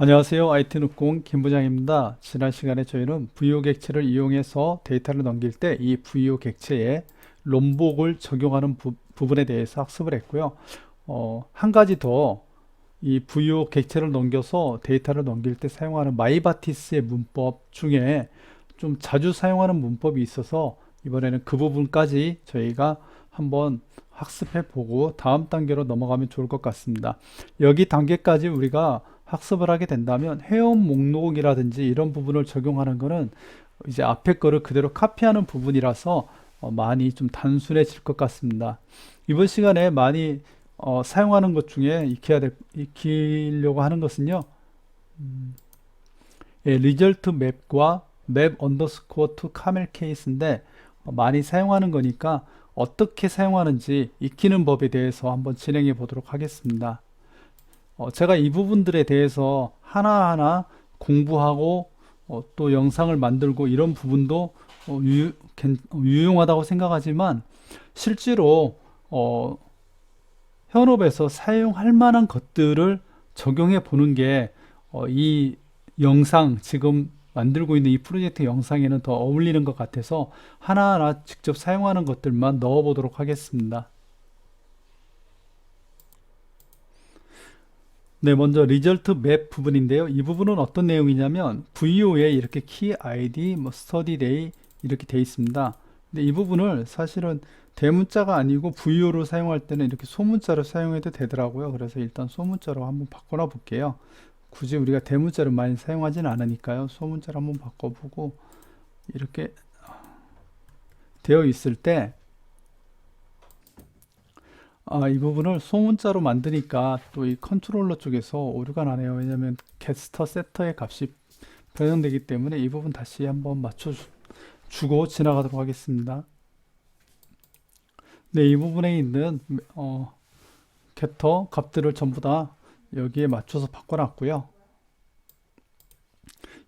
안녕하세요. IT누공 김부장입니다. 지난 시간에 저희는 VO 객체를 이용해서 데이터를 넘길 때 이 VO 객체에 롬복을 적용하는 부분에 대해서 학습을 했고요. 한 가지 더 이 VO 객체를 넘겨서 데이터를 넘길 때 사용하는 마이바티스의 문법 중에 좀 자주 사용하는 문법이 있어서 이번에는 그 부분까지 저희가 한번 학습해 보고 다음 단계로 넘어가면 좋을 것 같습니다. 여기 단계까지 우리가 학습을 하게 된다면 회원 목록이라든지 이런 부분을 적용하는 거는 이제 앞에 거를 그대로 카피하는 부분이라서 많이 좀 단순해질 것 같습니다. 이번 시간에 많이 사용하는 것 중에 익히려고 하는 것은요, 예, 리절트 맵과 맵 언더스코어 투 카멜 케이스인데 많이 사용하는 거니까 어떻게 사용하는지 익히는 법에 대해서 한번 진행해 보도록 하겠습니다. 제가 이 부분들에 대해서 하나하나 공부하고 또 영상을 만들고 이런 부분도 유용하다고 생각하지만 실제로 현업에서 사용할 만한 것들을 적용해 보는 게 이 영상 지금 만들고 있는 이 프로젝트 영상에는 더 어울리는 것 같아서 하나하나 직접 사용하는 것들만 넣어 보도록 하겠습니다. 네, 먼저 리절트 맵 부분인데요. 이 부분은 어떤 내용이냐면 VO에 이렇게 키 아이디, 뭐 스터디 데이 이렇게 돼 있습니다. 근데 이 부분을 사실은 대문자가 아니고 VO로 사용할 때는 이렇게 소문자로 사용해도 되더라고요. 그래서 일단 소문자로 한번 바꿔놔 볼게요. 굳이 우리가 대문자를 많이 사용하지는 않으니까요. 소문자로 한번 바꿔보고 이렇게 되어 있을 때 이 부분을 소문자로 만드니까 또 이 컨트롤러 쪽에서 오류가 나네요. 왜냐면 게스터 세터의 값이 변형되기 때문에 이 부분 다시 한번 맞춰주고 지나가도록 하겠습니다. 네, 이 부분에 있는 게터 값들을 전부 다 여기에 맞춰서 바꿔놨고요.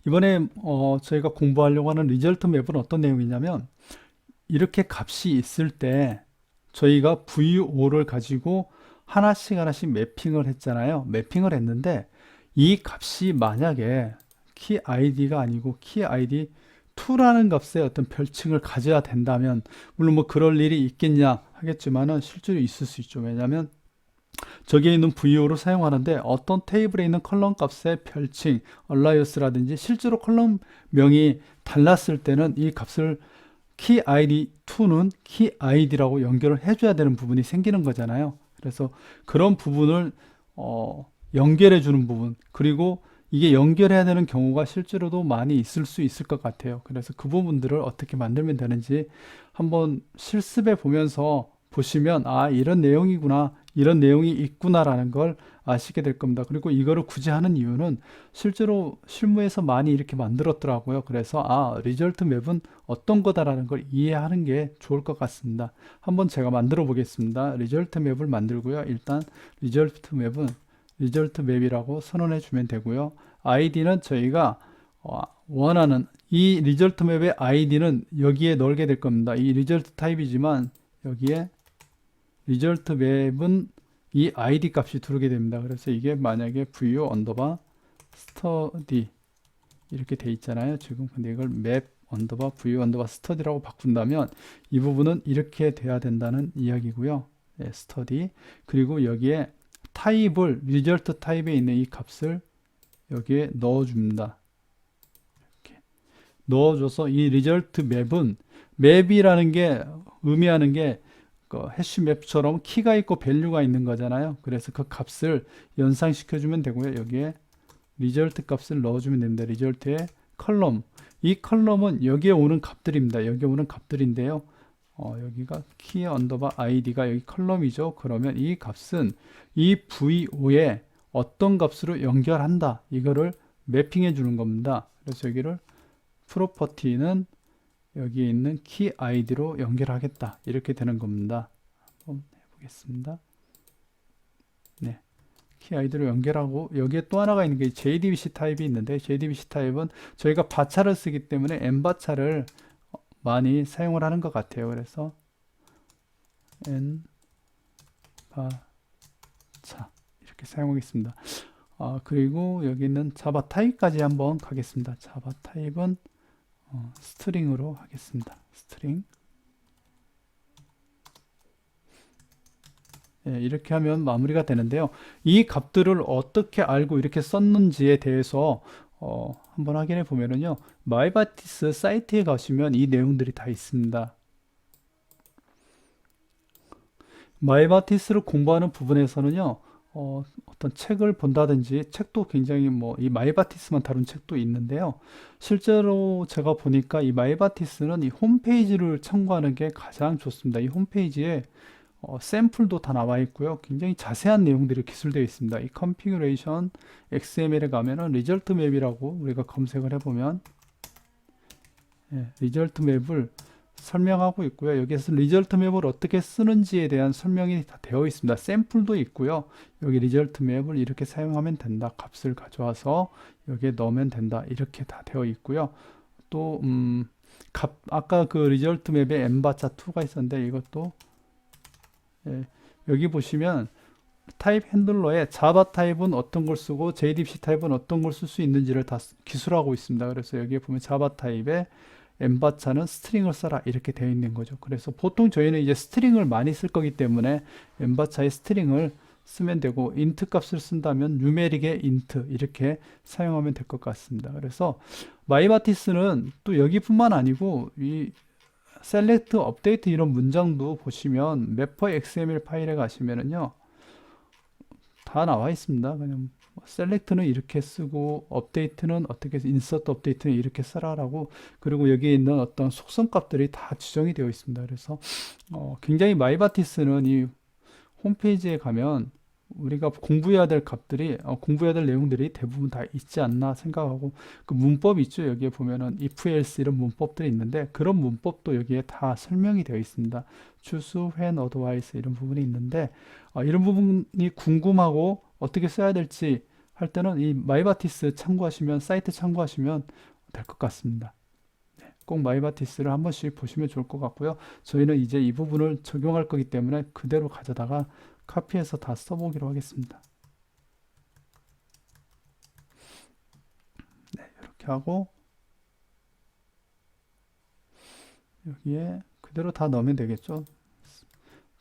이번에 저희가 공부하려고 하는 리절트 맵은 어떤 내용이냐면 이렇게 값이 있을 때 저희가 VO를 가지고 하나씩 하나씩 매핑을 했잖아요. 매핑을 했는데 이 값이 만약에 키 id가 아니고 키 id 2라는 값의 어떤 별칭을 가져야 된다면 물론 뭐 그럴 일이 있겠냐 하겠지만은 실제로 있을 수 있죠. 왜냐하면 저기에 있는 VO를 사용하는데 어떤 테이블에 있는 컬럼 값의 별칭, 얼라이어스라든지 실제로 컬럼 명이 달랐을 때는 이 값을 키 id2는 키 id라고 연결을 해줘야 되는 부분이 생기는 거잖아요. 그래서 그런 부분을 연결해 주는 부분, 그리고 이게 연결해야 되는 경우가 실제로도 많이 있을 수 있을 것 같아요. 그래서 그 부분들을 어떻게 만들면 되는지 한번 실습해 보면서 보시면 이런 내용이구나, 이런 내용이 있구나라는 걸 아시게 될 겁니다. 그리고 이거를 굳이 하는 이유는 실제로 실무에서 많이 이렇게 만들었더라고요. 그래서 리절트 맵은 어떤 거다라는 걸 이해하는 게 좋을 것 같습니다. 한번 제가 만들어 보겠습니다. 리절트 맵을 만들고요. 일단 리절트 맵은 리절트 맵이라고 선언해 주면 되고요. 아이디는 저희가 원하는 이 리절트 맵의 아이디는 여기에 넣게 될 겁니다. 이 리절트 타입이지만 여기에 리절트 맵은 이 아이디 값이 들어오게 됩니다. 그래서 이게 만약에 VO 언더바 스터디 이렇게 돼 있잖아요. 지금 근데 이걸 맵 언더바 VO 언더바 스터디라고 바꾼다면 이 부분은 이렇게 돼야 된다는 이야기고요. 네, 스터디. 그리고 여기에 타입을 리절트 타입에 있는 이 값을 여기에 넣어줍니다. 이렇게 넣어줘서 이 리절트 맵은 맵이라는 게 의미하는 게 해시 맵처럼 키가 있고 밸류가 있는 거잖아요. 그래서 그 값을 연상시켜 주면 되고요. 여기에 리절트 값을 넣어주면 됩니다. 리절트의 컬럼. 이 컬럼은 여기에 오는 값들입니다. 여기에 오는 값들인데요. 여기가 키 언더바 id가 여기 컬럼이죠. 그러면 이 값은 이 VO에 어떤 값으로 연결한다. 이거를 매핑해 주는 겁니다. 그래서 여기를 프로퍼티는 여기에 있는 키 id로 연결하겠다. 이렇게 되는 겁니다. 한번 해보겠습니다. 네. 키 id로 연결하고 여기에 또 하나가 있는 게 JDBC 타입이 있는데 JDBC 타입은 저희가 바차를 쓰기 때문에 N바차를 많이 사용을 하는 것 같아요. 그래서 N바차 이렇게 사용하겠습니다. 그리고 여기 있는 자바 타입까지 한번 가겠습니다. 자바 타입은 스트링으로 하겠습니다. 스트링. 예, 이렇게 하면 마무리가 되는데요. 이 값들을 어떻게 알고 이렇게 썼는지에 대해서 한번 확인해 보면은요. 마이바티스 사이트에 가시면 이 내용들이 다 있습니다. 마이바티스를 공부하는 부분에서는요. 어떤 책을 본다든지 책도 굉장히 뭐 이 마이바티스만 다룬 책도 있는데요. 실제로 제가 보니까 이 마이바티스는 이 홈페이지를 참고하는 게 가장 좋습니다. 이 홈페이지에 샘플도 다 나와 있고요. 굉장히 자세한 내용들이 기술되어 있습니다. 이 컨피규레이션 XML에 가면은 리절트 맵이라고 우리가 검색을 해보면 리절트 맵을 설명하고 있고요. 여기에서 리절트 맵을 어떻게 쓰는지에 대한 설명이 다 되어 있습니다. 샘플도 있고요. 여기 리절트 맵을 이렇게 사용하면 된다. 값을 가져와서 여기에 넣으면 된다. 이렇게 다 되어 있고요. 또 아까 그 리절트 맵에 엠바차2가 있었는데 이것도 여기 보시면 타입 핸들러에 자바 타입은 어떤 걸 쓰고 JDBC 타입은 어떤 걸 쓸 수 있는지를 다 기술하고 있습니다. 그래서 여기에 보면 자바 타입에 엠바차는 스트링을 써라 이렇게 되어 있는 거죠. 그래서 보통 저희는 이제 스트링을 많이 쓸 거기 때문에 엠바차의 스트링을 쓰면 되고 인트 값을 쓴다면 누메릭의 인트 이렇게 사용하면 될 것 같습니다. 그래서 마이바티스는 또 여기뿐만 아니고 이 셀렉트 업데이트 이런 문장도 보시면 매퍼 XML 파일에 가시면은요 다 나와 있습니다. 그냥 셀렉트는 이렇게 쓰고 업데이트는 어떻게 해서 인서트 업데이트는 이렇게 써라라고 그리고 여기에 있는 어떤 속성 값들이 다 지정이 되어 있습니다. 그래서 굉장히 마이바티스는 이 홈페이지에 가면 우리가 공부해야 될 값들이 공부해야 될 내용들이 대부분 다 있지 않나 생각하고 그 문법이 있죠. 여기에 보면은 if else 이런 문법들이 있는데 그런 문법도 여기에 다 설명이 되어 있습니다. choose, when, otherwise 이런 부분이 있는데 이런 부분이 궁금하고 어떻게 써야 될지 할 때는 이 마이바티스 참고하시면 사이트 참고하시면 될 것 같습니다. 꼭 마이바티스를 한 번씩 보시면 좋을 것 같고요. 저희는 이제 이 부분을 적용할 거기 때문에 그대로 가져다가 카피해서 다 써보기로 하겠습니다. 네, 이렇게 하고 여기에 그대로 다 넣으면 되겠죠.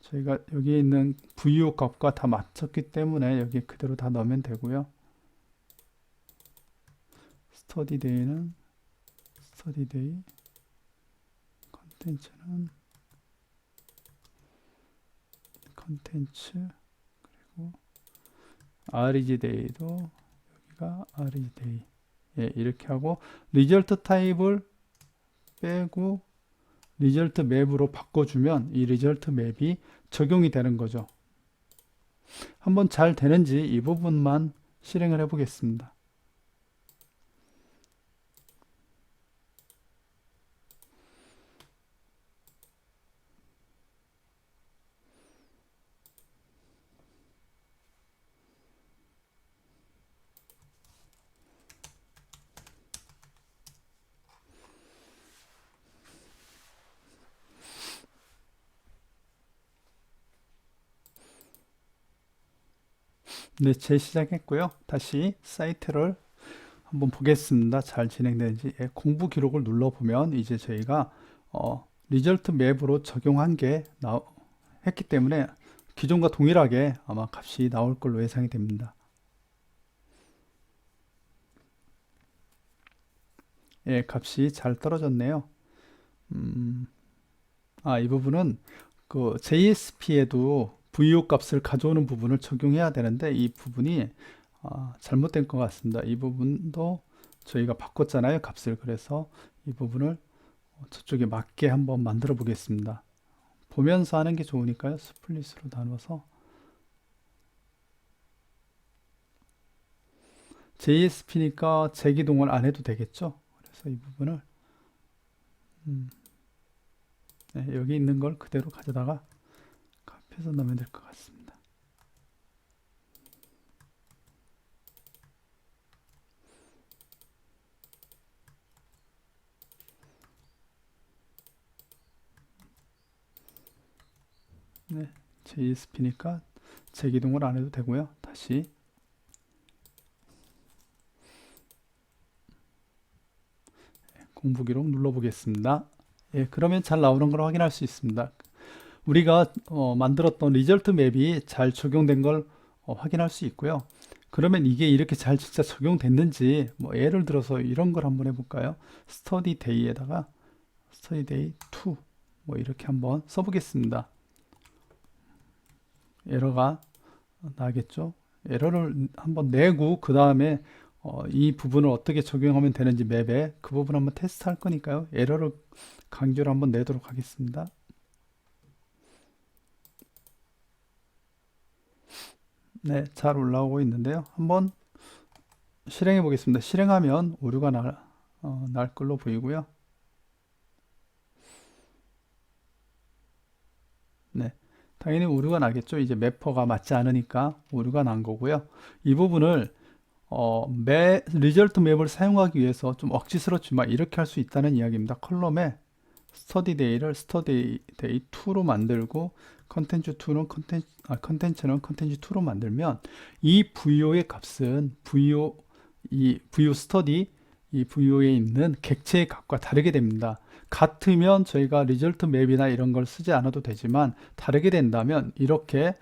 저희가 여기에 있는 VO 값과 다 맞췄기 때문에 여기 그대로 다 넣으면 되고요. 스터디 데이는 스터디 데이, 컨텐츠는 컨텐츠, 그리고 REG 데이도 여기가 REG 데이. 예, 이렇게 하고 리절트 타입을 빼고 리절트 맵으로 바꿔주면 이 리절트 맵이 적용이 되는 거죠. 한번 잘 되는지 이 부분만 실행을 해 보겠습니다. 네, 재시작했고요. 다시 사이트를 한번 보겠습니다. 잘 진행되는지. 예, 공부 기록을 눌러보면 이제 저희가 리절트 맵으로 적용한 게 했기 때문에 기존과 동일하게 아마 값이 나올 걸로 예상이 됩니다. 예, 값이 잘 떨어졌네요. 이 부분은 그 JSP에도 VO 값을 가져오는 부분을 적용해야 되는데 이 부분이 잘못된 것 같습니다. 이 부분도 저희가 바꿨잖아요, 값을. 그래서 이 부분을 저쪽에 맞게 한번 만들어 보겠습니다. 보면서 하는 게 좋으니까요. 스플릿으로 나눠서 JSP니까 재기동을 안 해도 되겠죠. 그래서 이 부분을 네, 여기 있는 걸 그대로 가져다가 카피해서 넣으면 될 것 같습니다. 네, JSP니까 재기동을 안 해도 되고요. 다시 공부 기록 눌러보겠습니다. 예, 그러면 잘 나오는 걸 확인할 수 있습니다. 우리가 만들었던 리절트 맵이 잘 적용된 걸 확인할 수 있고요. 그러면 이게 이렇게 잘 진짜 적용됐는지 뭐 예를 들어서 이런 걸 한번 해볼까요? 스터디 데이에다가 스터디 데이 2 뭐 이렇게 한번 써보겠습니다. 에러가 나겠죠? 에러를 한번 내고 그 다음에 이 부분을 어떻게 적용하면 되는지 맵에 그 부분 한번 테스트 할 거니까요. 에러를 강제로 한번 내도록 하겠습니다. 네, 잘 올라오고 있는데요. 한번 실행해 보겠습니다. 실행하면 오류가 날 걸로 보이고요. 네, 당연히 오류가 나겠죠. 이제 매퍼가 맞지 않으니까 오류가 난 거고요. 이 부분을 리절트 맵을 사용하기 위해서 좀 억지스럽지만 이렇게 할 수 있다는 이야기입니다. 컬럼에 스터디 데이를 스터디 데이 2로 만들고 컨텐츠 2는 컨텐츠는 컨텐츠 2로 만들면 이 VO의 값은 VO 스터디 이 VO에 있는 객체의 값과 다르게 됩니다. 같으면 저희가 리절트 맵이나 이런 걸 쓰지 않아도 되지만 다르게 된다면 이렇게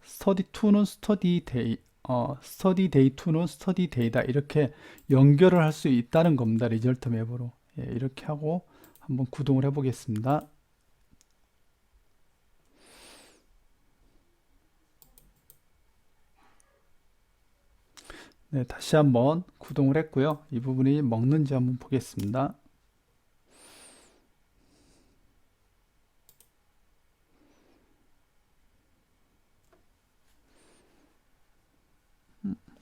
스터디 2는 스터디 데이 스터디 데이 2는 스터디 데이다 이렇게 연결을 할 수 있다는 겁니다. 리절트 맵으로. 예, 이렇게 하고 한번 구동을 해 보겠습니다. 네, 다시 한번 구동을 했고요. 이 부분이 먹는지 한번 보겠습니다.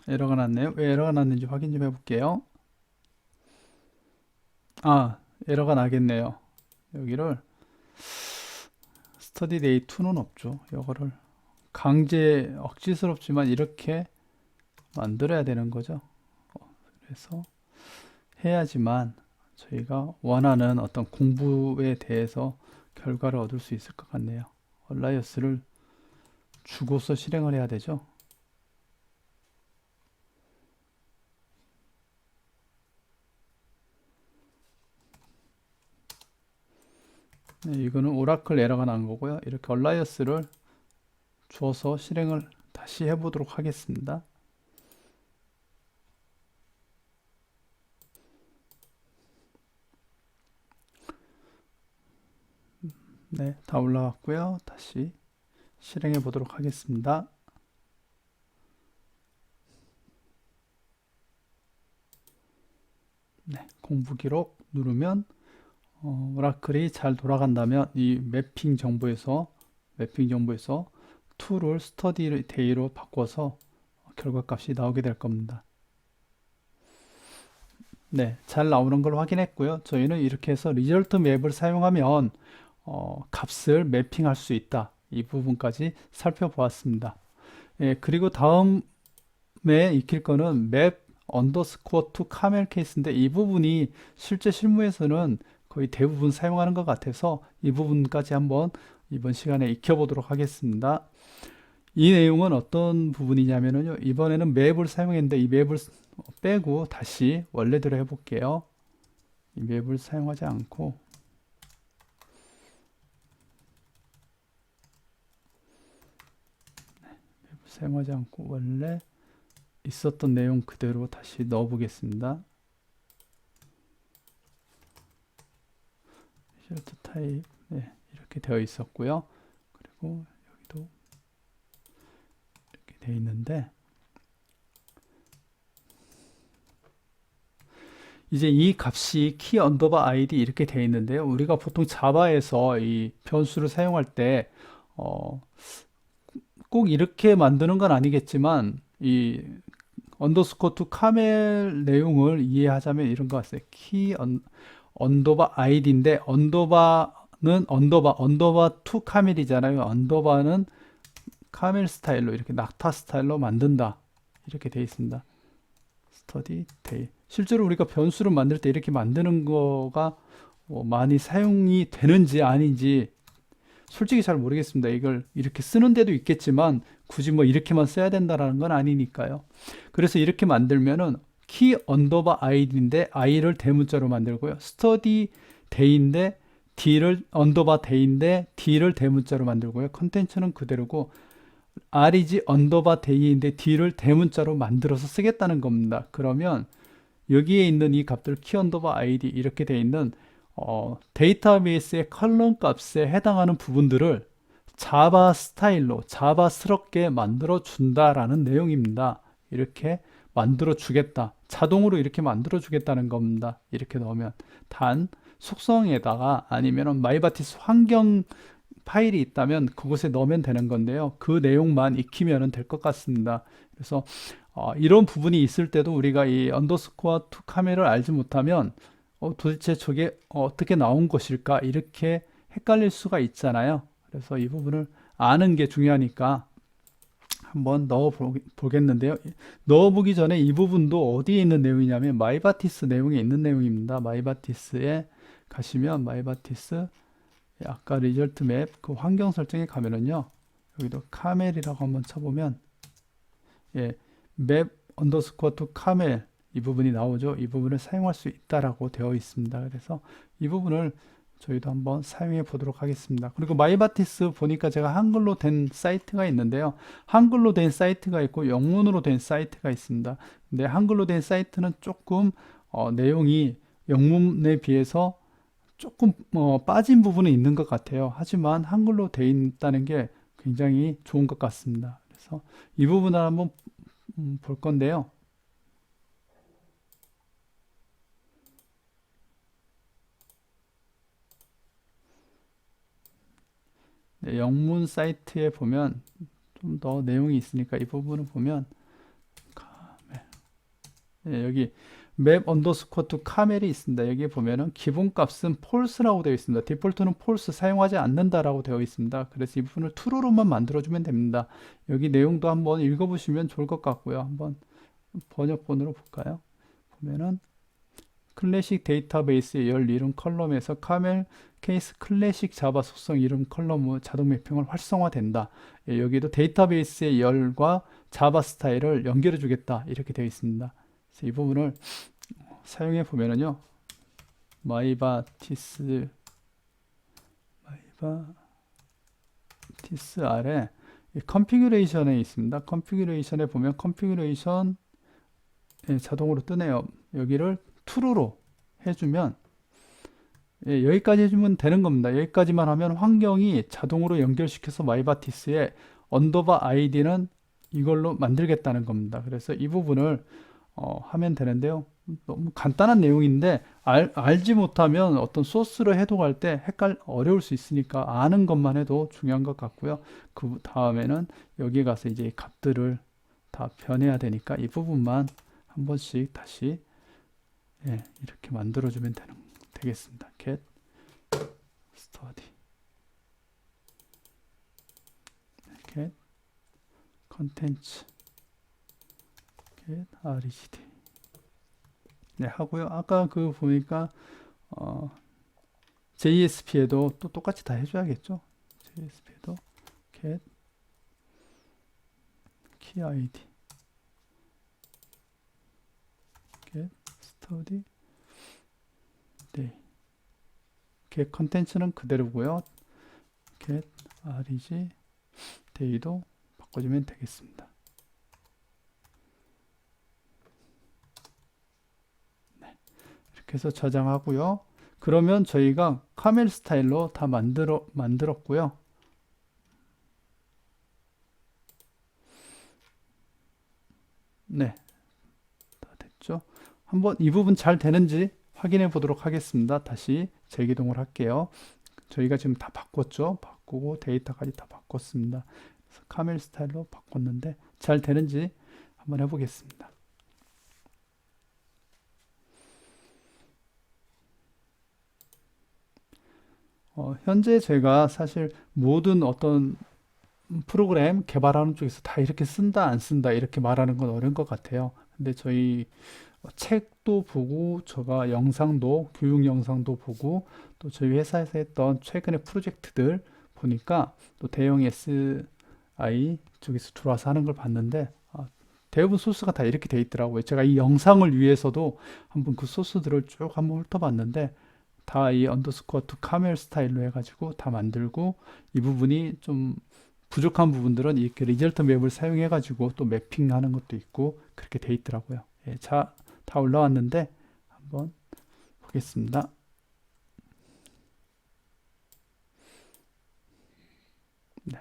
에러가 났네요. 왜 에러가 났는지 확인 좀 해볼게요. 아, 에러가 나겠네요. 여기를 스터디 데이 2는 없죠. 이거를 강제 억지스럽지만 이렇게 만들어야 되는 거죠. 그래서 해야지만 저희가 원하는 어떤 공부에 대해서 결과를 얻을 수 있을 것 같네요. 얼라이어스를 주고서 실행을 해야 되죠. 네, 이거는 오라클 에러가 난 거고요. 이렇게 얼라이어스를 줘서 실행을 다시 해보도록 하겠습니다. 네, 다 올라왔고요. 다시 실행해 보도록 하겠습니다. 네, 공부 기록 누르면 오라클이 잘 돌아간다면 이 매핑 정보에서 2를 스터디 데이로 바꿔서 결과값이 나오게 될 겁니다. 네, 잘 나오는 걸 확인했고요. 저희는 이렇게 해서 리절트 맵을 사용하면 값을 매핑할 수 있다. 이 부분까지 살펴보았습니다. 예, 그리고 다음에 익힐 거는 맵 언더스코어 투 카멜 케이스인데 이 부분이 실제 실무에서는 거의 대부분 사용하는 것 같아서 이 부분까지 한번 이번 시간에 익혀보도록 하겠습니다. 이 내용은 어떤 부분이냐면요. 이번에는 맵을 사용했는데 이 맵을 빼고 다시 원래대로 해볼게요. 이 맵을 사용하지 않고 원래 있었던 내용 그대로 다시 넣어 보겠습니다. 리절트 타입 네, 이렇게 되어 있었고요. 그리고 여기도 이렇게 되어 있는데 이제 이 값이 키 언더바 아이디 이렇게 되어 있는데요. 우리가 보통 자바에서 이 변수를 사용할 때 꼭 이렇게 만드는 건 아니겠지만 이 언더스코어 투 카멜 내용을 이해하자면 이런 것 같아요. 키 언더바 아이디인데 언더바 투 카멜이잖아요. 언더바는 카멜 스타일로 이렇게 낙타 스타일로 만든다. 이렇게 되어 있습니다. 스터디 데이. 실제로 우리가 변수를 만들 때 이렇게 만드는 거가 많이 사용이 되는지 아닌지 솔직히 잘 모르겠습니다. 이걸 이렇게 쓰는 데도 있겠지만 굳이 뭐 이렇게만 써야 된다라는 건 아니니까요. 그래서 이렇게 만들면은 키 언더바 id인데 i를 대문자로 만들고요. 스터디 데이인데 d를 언더바 데이인데 d를 대문자로 만들고요. 컨텐츠는 그대로고 r이지 언더바 데이인데 d를 대문자로 만들어서 쓰겠다는 겁니다. 그러면 여기에 있는 이 값들 키 언더바 id 이렇게 되어 있는 데이터베이스의 컬럼 값에 해당하는 부분들을 자바 스타일로 자바스럽게 만들어 준다라는 내용입니다. 이렇게 만들어 주겠다. 자동으로 이렇게 만들어 주겠다는 겁니다. 이렇게 넣으면 단 속성에다가 아니면 마이바티스 환경 파일이 있다면 그곳에 넣으면 되는 건데요. 그 내용만 익히면 될 것 같습니다. 그래서 이런 부분이 있을 때도 우리가 이 언더스코어 투 카메라를 알지 못하면 도대체 저게 어떻게 나온 것일까 이렇게 헷갈릴 수가 있잖아요. 그래서 이 부분을 아는 게 중요하니까 한번 넣어 보겠는데요. 넣어보기 전에 이 부분도 어디에 있는 내용이냐면 마이바티스 내용에 있는 내용입니다. 마이바티스에 가시면 마이바티스 아까 리절트 맵 그 환경 설정에 가면은요. 여기도 카멜이라고 한번 쳐보면 맵 언더스코어 투 카멜 이 부분이 나오죠. 이 부분을 사용할 수 있다라고 되어 있습니다. 그래서 이 부분을 저희도 한번 사용해 보도록 하겠습니다. 그리고 마이바티스 보니까 제가 한글로 된 사이트가 있는데요. 한글로 된 사이트가 있고 영문으로 된 사이트가 있습니다. 근데 한글로 된 사이트는 조금 내용이 영문에 비해서 조금 빠진 부분이 있는 것 같아요. 하지만 한글로 돼 있다는 게 굉장히 좋은 것 같습니다. 그래서 이 부분을 한번 볼 건데요. 네, 영문 사이트에 보면 좀 더 내용이 있으니까 이 부분을 보면 네, 여기 맵 언더스코어 투 카멜이 있습니다. 여기 보면은 기본값은 false라고 되어 있습니다. 디폴트는 false 사용하지 않는다라고 되어 있습니다. 그래서 이 부분을 true로만 만들어주면 됩니다. 여기 내용도 한번 읽어보시면 좋을 것 같고요. 한번 번역본으로 볼까요? 보면은 클래식 데이터베이스 열 이름 컬럼에서 카멜 케이스 클래식 자바 속성 이름 컬럼의 자동 매핑을 활성화된다. 여기도 데이터베이스의 열과 자바 스타일을 연결해 주겠다. 이렇게 되어 있습니다. 그래서 이 부분을 사용해 보면은요. 마이바티스 아래 컨피규레이션에 있습니다. 컨피규레이션에 보면 컨피규레이션 자동으로 뜨네요. 여기를 true로 해주면 여기까지 해주면 되는 겁니다. 여기까지만 하면 환경이 자동으로 연결시켜서 마이바티스의 언더바 아이디는 이걸로 만들겠다는 겁니다. 그래서 이 부분을 하면 되는데요. 너무 간단한 내용인데 알지 못하면 어떤 소스로 해독할 때 어려울 수 있으니까 아는 것만 해도 중요한 것 같고요. 그 다음에는 여기 가서 이제 값들을 다 변해야 되니까 이 부분만 한 번씩 다시 이렇게 만들어주면 되겠습니다. get study get content get RGD 하고요. 아까 그 보니까 JSP에도 또 똑같이 다 해줘야겠죠. JSP에도 get key ID get study day get 컨텐츠는 그대로고요. get reg day도 바꿔주면 되겠습니다. 이렇게 해서 저장하고요. 그러면 저희가 카멜 스타일로 다 만들었고요. 네, 다 됐죠. 한번 이 부분 잘 되는지 확인해 보도록 하겠습니다. 다시 재기동을 할게요. 저희가 지금 다 바꿨죠. 바꾸고 데이터까지 다 바꿨습니다. 그래서 카멜 스타일로 바꿨는데 잘 되는지 한번 해보겠습니다. 현재 제가 사실 모든 어떤 프로그램 개발하는 쪽에서 다 이렇게 쓴다 안 쓴다 이렇게 말하는 건 어려운 것 같아요. 근데 저희 책도 보고 제가 영상도 교육 영상도 보고 또 저희 회사에서 했던 최근의 프로젝트들 보니까 또 대형 SI 쪽에서 들어와서 하는 걸 봤는데 대부분 소스가 다 이렇게 돼 있더라고요. 제가 이 영상을 위해서도 한번 그 소스들을 쭉 한번 훑어봤는데 다 이 언더스코어 투 카멜 스타일로 해가지고 다 만들고 이 부분이 좀 부족한 부분들은 이렇게 리절트 맵을 사용해가지고 또 매핑하는 것도 있고 그렇게 돼 있더라고요. 예, 자, 다 올라왔는데 한번 보겠습니다. 네,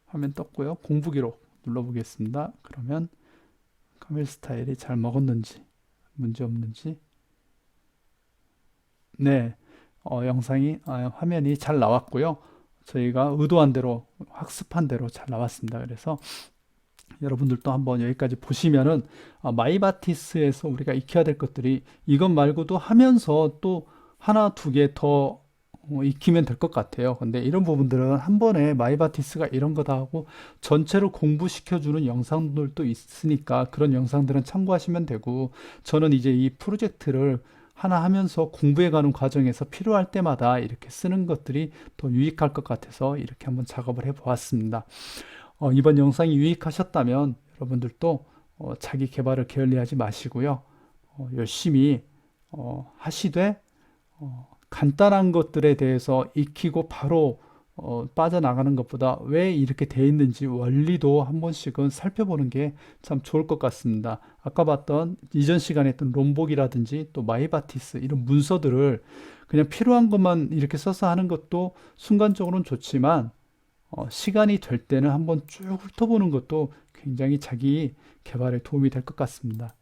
화면 떴고요. 공부 기록 눌러보겠습니다. 그러면 카멜 스타일이 잘 먹었는지 문제 없는지 네, 화면이 잘 나왔고요. 저희가 의도한 대로 학습한 대로 잘 나왔습니다. 그래서 여러분들도 한번 여기까지 보시면은 마이바티스에서 우리가 익혀야 될 것들이 이것 말고도 하면서 또 하나 두 개 더 익히면 될 것 같아요. 근데 이런 부분들은 한 번에 마이바티스가 이런 거다 하고 전체를 공부시켜주는 영상들도 있으니까 그런 영상들은 참고하시면 되고 저는 이제 이 프로젝트를 하나 하면서 공부해가는 과정에서 필요할 때마다 이렇게 쓰는 것들이 더 유익할 것 같아서 이렇게 한번 작업을 해 보았습니다. 이번 영상이 유익하셨다면 여러분들도 자기 개발을 게을리하지 마시고요. 열심히 하시되 간단한 것들에 대해서 익히고 바로 빠져나가는 것보다 왜 이렇게 돼 있는지 원리도 한 번씩은 살펴보는 게 참 좋을 것 같습니다. 아까 봤던 이전 시간에 했던 롬복이라든지 또 마이바티스 이런 문서들을 그냥 필요한 것만 이렇게 써서 하는 것도 순간적으로는 좋지만 시간이 될 때는 한번 쭉 훑어보는 것도 굉장히 자기 개발에 도움이 될 것 같습니다.